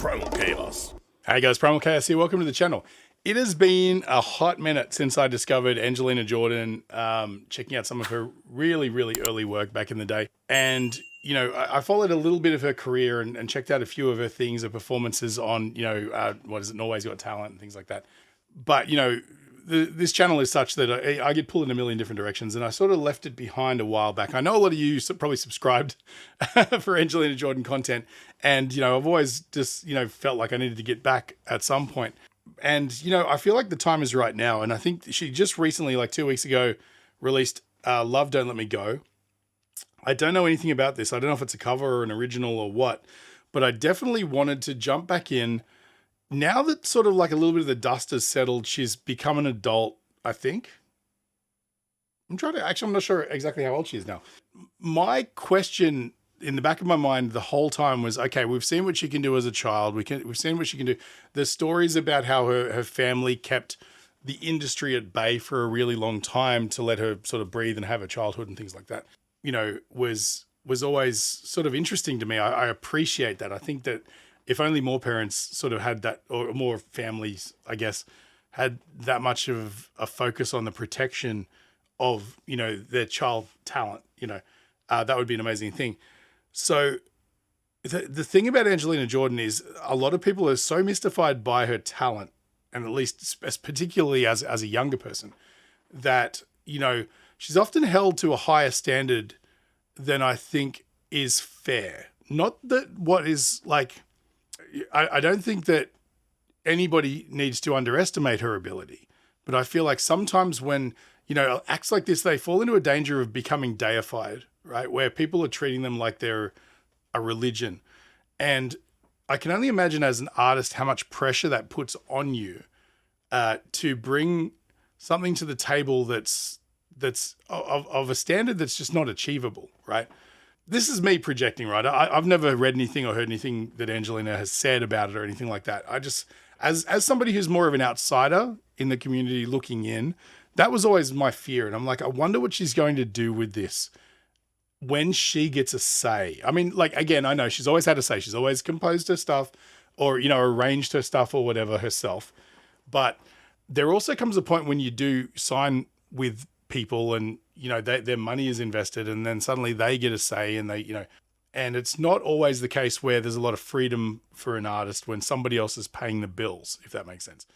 Primal Chaos. Hey guys, Primal Chaos here. Welcome to the channel. It has been a hot minute since I discovered Angelina Jordan, checking out some of her really, really early work back in the day. And, you know, I followed a little bit of her career and checked out a few of her things, her performances on, you know, Norway's Got Talent and things like that. But, you know, this channel is such that I get pulled in a million different directions, and I sort of left it behind a while back. I know a lot of you probably subscribed for Angelina Jordan content, and, you know, I've always just, you know, felt like I needed to get back at some point. And, you know, I feel like the time is right now. And I think she just recently, like 2 weeks ago, released Love Don't Let Me Go. I don't know anything about this. I don't know if it's a cover or an original or what, but I definitely wanted to jump back in. Now that sort of like a little bit of the dust has settled, she's become an adult, I think. I'm not sure exactly how old she is now. My question in the back of my mind the whole time was, okay, we've seen what she can do as a child. We've seen what she can do. The stories about how her family kept the industry at bay for a really long time to let her sort of breathe and have a childhood and things like that, you know, was always sort of interesting to me. I appreciate that. I think that if only more parents sort of had that, or more families, I guess, had that much of a focus on the protection of, you know, their child talent, you know, that would be an amazing thing. So the thing about Angelina Jordan is a lot of people are so mystified by her talent, and at least particularly as a younger person, that, you know, she's often held to a higher standard than I think is fair. Not that what is like, I don't think that anybody needs to underestimate her ability, but I feel like sometimes when, you know, acts like this, they fall into a danger of becoming deified, right? Where people are treating them like they're a religion. And I can only imagine as an artist how much pressure that puts on you to bring something to the table that's of a standard that's just not achievable, right? This is me projecting, right? I've never read anything or heard anything that Angelina has said about it or anything like that. I just, as somebody who's more of an outsider in the community looking in, that was always my fear. And I'm like, I wonder what she's going to do with this when she gets a say. I mean, like, again, I know she's always had a say. She's always composed her stuff or, you know, arranged her stuff or whatever herself. But there also comes a point when you do sign with people and, you know, their money is invested, and then suddenly they get a say, and they, you know, and it's not always the case where there's a lot of freedom for an artist when somebody else is paying the bills, if that makes sense.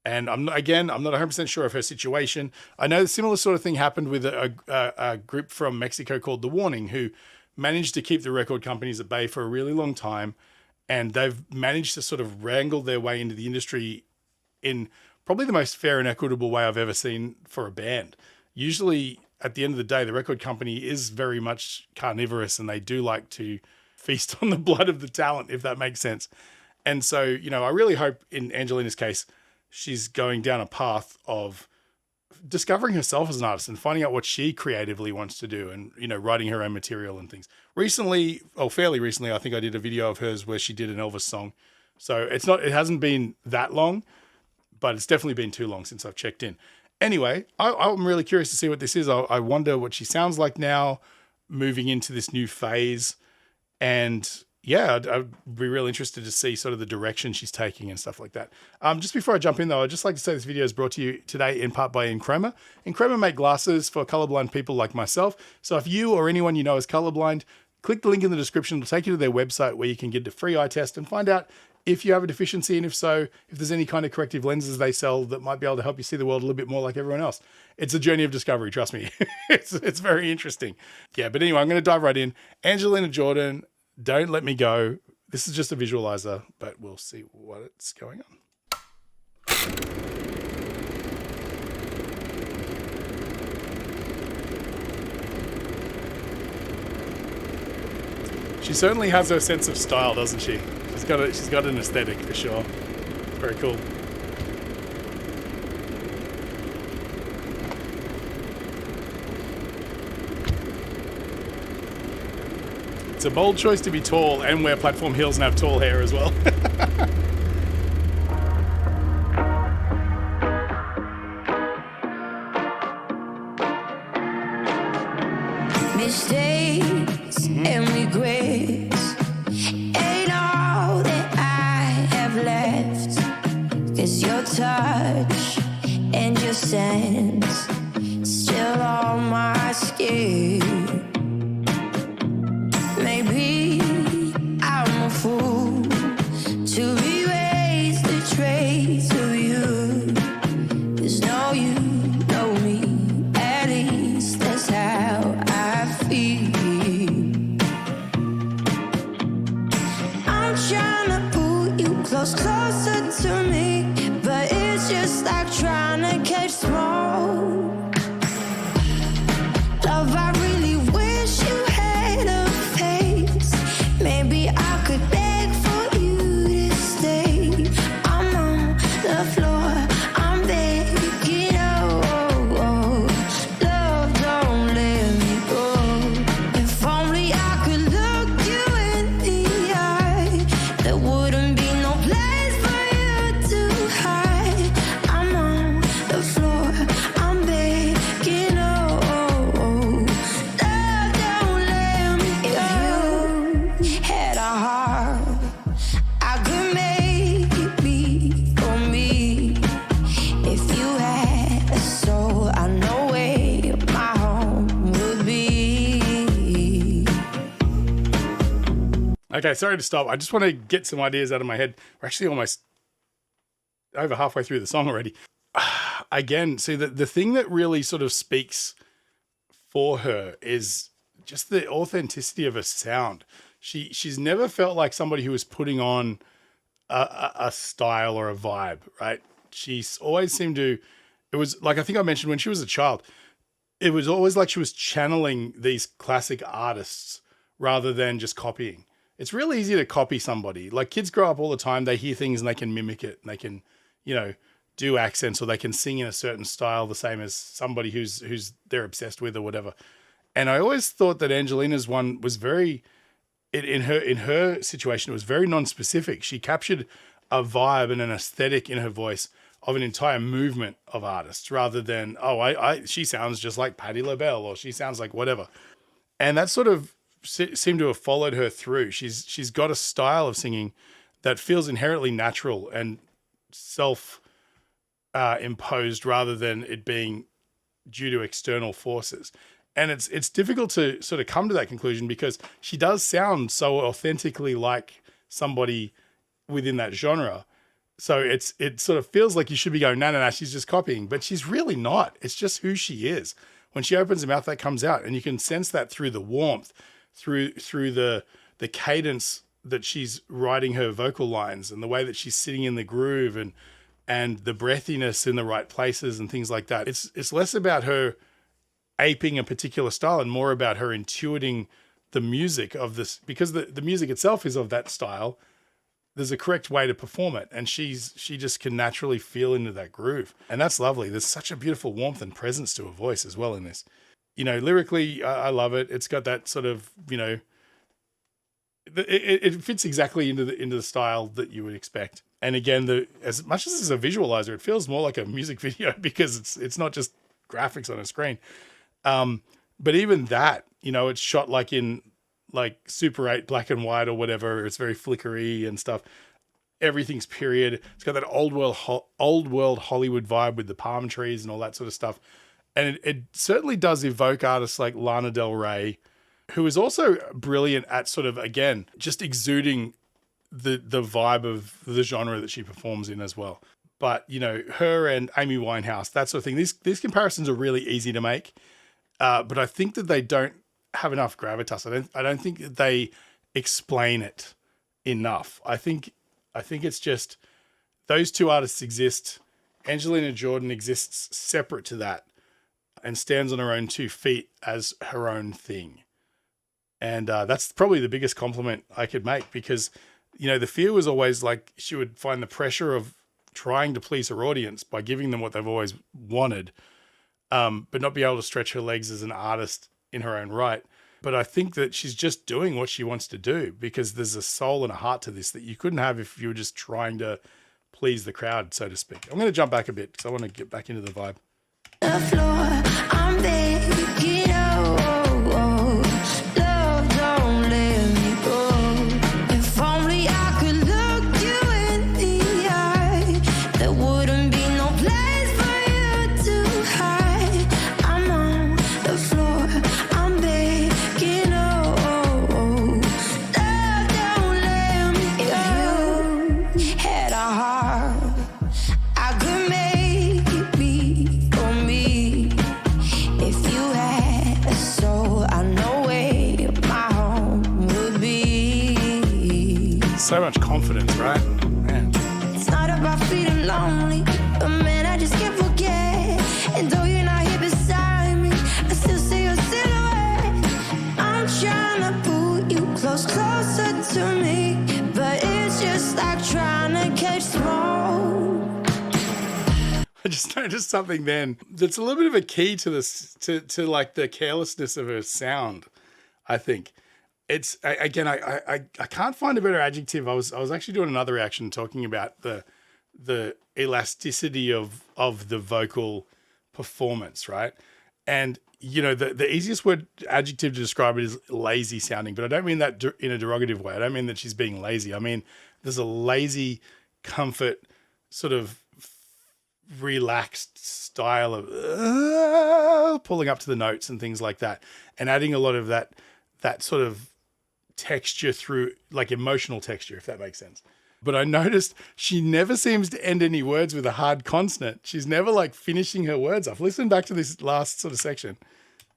And I'm not 100% sure of her situation. I know a similar sort of thing happened with a group from Mexico called The Warning, who managed to keep the record companies at bay for a really long time. And they've managed to sort of wrangle their way into the industry in probably the most fair and equitable way I've ever seen for a band. Usually at the end of the day, the record company is very much carnivorous, and they do like to feast on the blood of the talent, if that makes sense. And so, you know, I really hope in Angelina's case, she's going down a path of discovering herself as an artist and finding out what she creatively wants to do, and, you know, writing her own material and things. Fairly recently, I think I did a video of hers where she did an Elvis song. So it hasn't been that long, but it's definitely been too long since I've checked in. Anyway, I'm really curious to see what this is. I wonder what she sounds like now, moving into this new phase. And yeah, I'd be really interested to see sort of the direction she's taking and stuff like that. Just before I jump in, though, I'd just like to say this video is brought to you today in part by Enchroma. Enchroma make glasses for colorblind people like myself. So if you or anyone you know is colorblind, click the link in the description. It'll take you to their website where you can get a free eye test and find out if you have a deficiency, and if so, if there's any kind of corrective lenses they sell that might be able to help you see the world a little bit more like everyone else. It's a journey of discovery, trust me. It's very interesting. Yeah, but anyway, I'm going to dive right in. Angelina Jordan, Don't Let Me Go. This is just a visualizer, but we'll see what's going on. She certainly has her sense of style, doesn't she? She's got an aesthetic for sure. Very cool. It's a bold choice to be tall and wear platform heels and have tall hair as well. Mistakes and regrets ain't all that I is your touch and your sense still on my skin. Maybe I'm a fool to erase the trace of you. 'Cause no, you know me, at least that's how I feel. I'm trying to pull you closer to me, but it's just like trying to catch smoke. Love, I really wish you had a face. Maybe I could beg for you to stay. I'm on the floor, I'm begging, oh, love, don't let me go. If only I could look you in the eye, there wouldn't be no place for you to hide. I'm on the floor, I'm begging, oh, love, don't let me go. If you had a heart, I could make it beat for me. If you had a soul, I know where my home would be. Okay, sorry to stop. I just want to get some ideas out of my head. We're actually almost over halfway through the song already. Again, see, the thing that really sort of speaks for her is just the authenticity of her sound. She's never felt like somebody who was putting on a style or a vibe, right? She's always seemed to, it was like, I think I mentioned when she was a child, it was always like she was channeling these classic artists rather than just copying. It's really easy to copy somebody. Like kids grow up all the time, they hear things and they can mimic it and they can, you know, do accents or they can sing in a certain style the same as somebody who's they're obsessed with or whatever. And I always thought that Angelina's one was very, in her situation, it was very non-specific. She captured a vibe and an aesthetic in her voice of an entire movement of artists rather than, she sounds just like Patti LaBelle or she sounds like whatever. And that sort of seemed to have followed her through. She's got a style of singing that feels inherently natural and self imposed rather than it being due to external forces. And it's difficult to sort of come to that conclusion because she does sound so authentically like somebody within that genre. So it sort of feels like you should be going, no, she's just copying, but she's really not. It's just who she is. When she opens her mouth, that comes out, and you can sense that through the warmth, through the cadence that she's writing her vocal lines and the way that she's sitting in the groove and the breathiness in the right places and things like that. It's less about her aping a particular style and more about her intuiting the music of this, because the music itself is of that style. There's a correct way to perform it, and she just can naturally feel into that groove, and that's lovely. There's such a beautiful warmth and presence to her voice as well in this. You know, lyrically, I love it. It's got that sort of, you know, it fits exactly into the style that you would expect. And again, as much as it's a visualizer, it feels more like a music video because it's not just graphics on a screen. But even that, you know, it's shot like in like Super 8 black and white or whatever. It's very flickery and stuff. Everything's period. It's got that old world Hollywood vibe with the palm trees and all that sort of stuff. And it certainly does evoke artists like Lana Del Rey, who is also brilliant at sort of, again, just exuding the vibe of the genre that she performs in as well. But, you know, her and Amy Winehouse, that sort of thing, these comparisons are really easy to make. But I think that they don't have enough gravitas. I don't think that they explain it enough. I think it's just those two artists exist. Angelina Jordan exists separate to that and stands on her own 2 feet as her own thing. And that's probably the biggest compliment I could make, because, you know, the fear was always like she would find the pressure of trying to please her audience by giving them what they've always wanted, but not be able to stretch her legs as an artist in her own right. But I think that she's just doing what she wants to do, because there's a soul and a heart to this that you couldn't have if you were just trying to please the crowd, so to speak. I'm going to jump back a bit because I want to get back into the vibe. The floor, I'm begging, love, don't let me go. If only I could look you in the eye, there so much confidence, right? Man. It's not about feeling lonely, but man, I just can't forget. And though you're not here beside me, I still see your silhouette. I'm trying to pull you closer to me, but it's just like trying to catch smoke. I just noticed something then that's a little bit of a key to this, to like the carelessness of her sound. I think it's I can't find a better adjective. I was actually doing another reaction talking about the elasticity of the vocal performance, right? And you know, the easiest adjective to describe it is lazy sounding, but I don't mean that in a derogative way. I don't mean that she's being lazy. I mean there's a lazy comfort sort of relaxed style of pulling up to the notes and things like that, and adding a lot of that sort of texture through, like emotional texture, if that makes sense. But I noticed she never seems to end any words with a hard consonant. She's never like finishing her words off. Listen back to this last sort of section.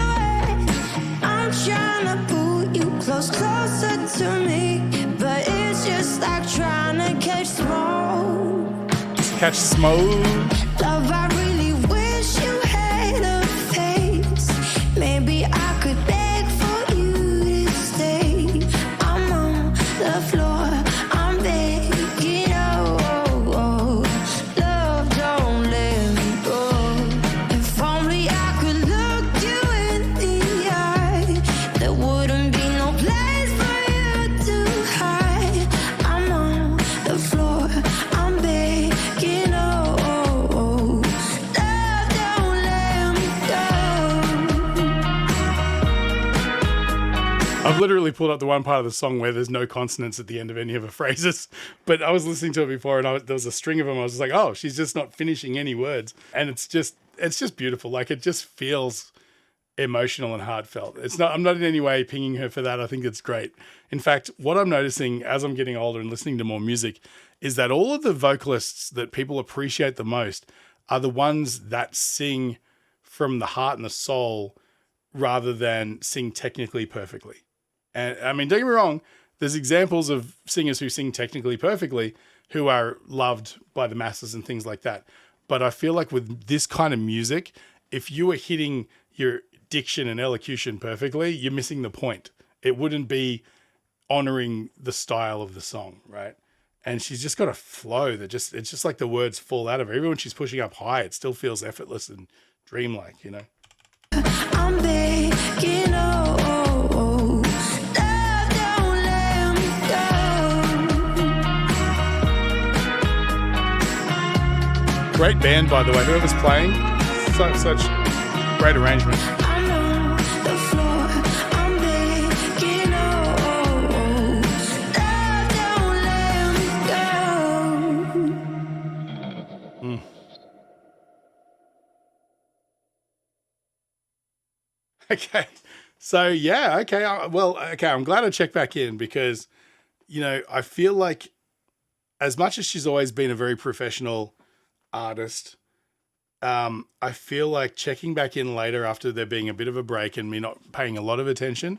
I'm trying to pull you closer to me, but it's just like trying to catch smoke. Catch smoke. Love, I really wish you had a face. Maybe I could beg for you to stay. I'm on the floor, I'm begging, oh, love, don't let me go. If only I could look you in the eye, there wouldn't be no place for you to hide. I'm on the floor, I'm begging, oh, love, don't let me go. I've literally pulled up the one part of the song where there's no consonants at the end of any of her phrases, but I was listening to it before and there was a string of them. I was just like, oh, she's just not finishing any words. And it's just beautiful. Like it just feels emotional and heartfelt. I'm not in any way pinging her for that. I think it's great. In fact, what I'm noticing as I'm getting older and listening to more music is that all of the vocalists that people appreciate the most are the ones that sing from the heart and the soul rather than sing technically perfectly. And I mean, don't get me wrong, there's examples of singers who sing technically perfectly who are loved by the masses and things like that. But I feel like with this kind of music, if you were hitting your diction and elocution perfectly, you're missing the point. It wouldn't be honoring the style of the song, right? And she's just got a flow that it's just like the words fall out of her. Even when she's pushing up high, it still feels effortless and dreamlike, you know? I'm begging, oh, love, don't let me go. Great band, by the way. Whoever's playing, such great arrangement. I'm on the floor, I'm begging, oh, love, don't let me go. Okay. So, yeah, okay. Okay, I'm glad I checked back in because, you know, I feel like as much as she's always been a very professional artist, I feel like checking back in later after there being a bit of a break and me not paying a lot of attention,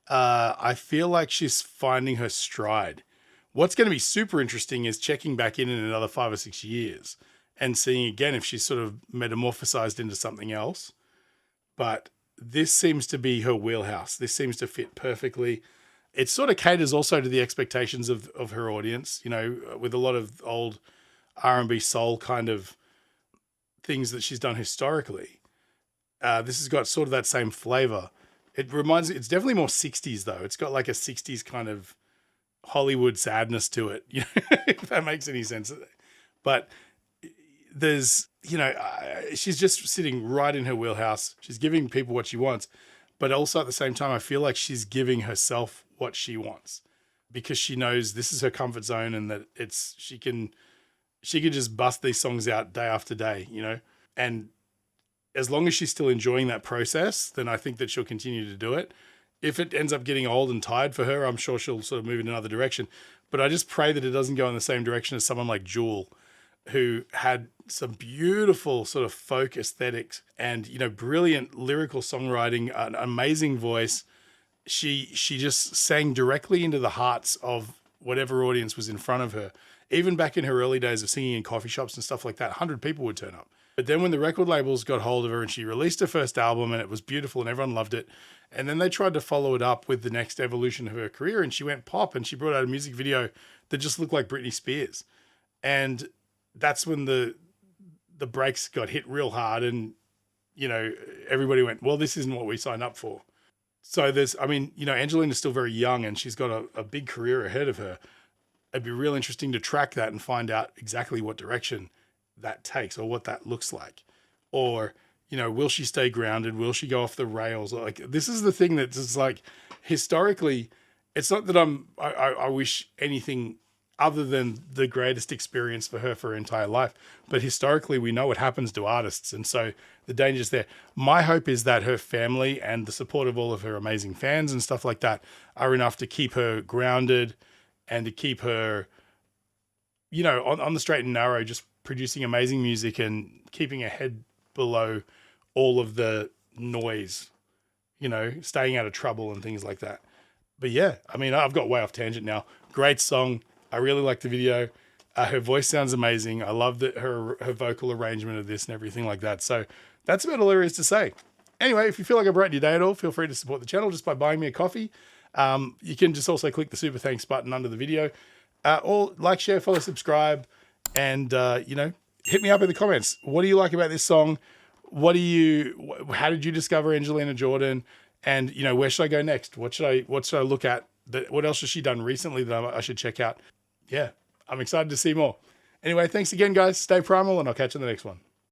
I feel like she's finding her stride. What's going to be super interesting is checking back in another 5 or 6 years and seeing again if she's sort of metamorphosized into something else. But this seems to be her wheelhouse. This seems to fit perfectly. It sort of caters also to the expectations of her audience, you know, with a lot of old R&B soul kind of things that she's done historically. This has got sort of that same flavor. It's definitely more 60s though. It's got like a 60s kind of Hollywood sadness to it, you know, if that makes any sense. But there's, you know, she's just sitting right in her wheelhouse. She's giving people what she wants, but also at the same time, I feel like she's giving herself what she wants because she knows this is her comfort zone and that she can just bust these songs out day after day, you know, and as long as she's still enjoying that process, then I think that she'll continue to do it. If it ends up getting old and tired for her, I'm sure she'll sort of move in another direction, but I just pray that it doesn't go in the same direction as someone like Jewel, who had some beautiful sort of folk aesthetics and, you know, brilliant lyrical songwriting, an amazing voice. She just sang directly into the hearts of whatever audience was in front of her. Even back in her early days of singing in coffee shops and stuff like that, 100 people would turn up. But then when the record labels got hold of her and she released her first album and it was beautiful and everyone loved it, and then they tried to follow it up with the next evolution of her career, and she went pop and she brought out a music video that just looked like Britney Spears. And that's when the brakes got hit real hard, and, you know, everybody went, well, this isn't what we signed up for. So there's, I mean, you know, Angelina's still very young and she's got a big career ahead of her. It'd be real interesting to track that and find out exactly what direction that takes or what that looks like. Or, you know, will she stay grounded? Will she go off the rails? Like, this is the thing that's just like, historically, it's not that I wish anything other than the greatest experience for her entire life. But historically, we know what happens to artists. And so the danger's there. My hope is that her family and the support of all of her amazing fans and stuff like that are enough to keep her grounded and to keep her, you know, on the straight and narrow, just producing amazing music and keeping her head below all of the noise, you know, staying out of trouble and things like that. But yeah, I mean, I've got way off tangent now. Great song. I really like the video. Her voice sounds amazing. I love her vocal arrangement of this and everything like that. So that's about all there is to say. Anyway, if you feel like I brightened your day at all, feel free to support the channel just by buying me a coffee. You can just also click the super thanks button under the video, or like, share, follow, subscribe, and, you know, hit me up in the comments. What do you like about this song? How did you discover Angelina Jordan? And, you know, where should I go next? What should I look at? What else has she done recently that I should check out? Yeah, I'm excited to see more. Anyway, thanks again, guys. Stay primal, and I'll catch you in the next one.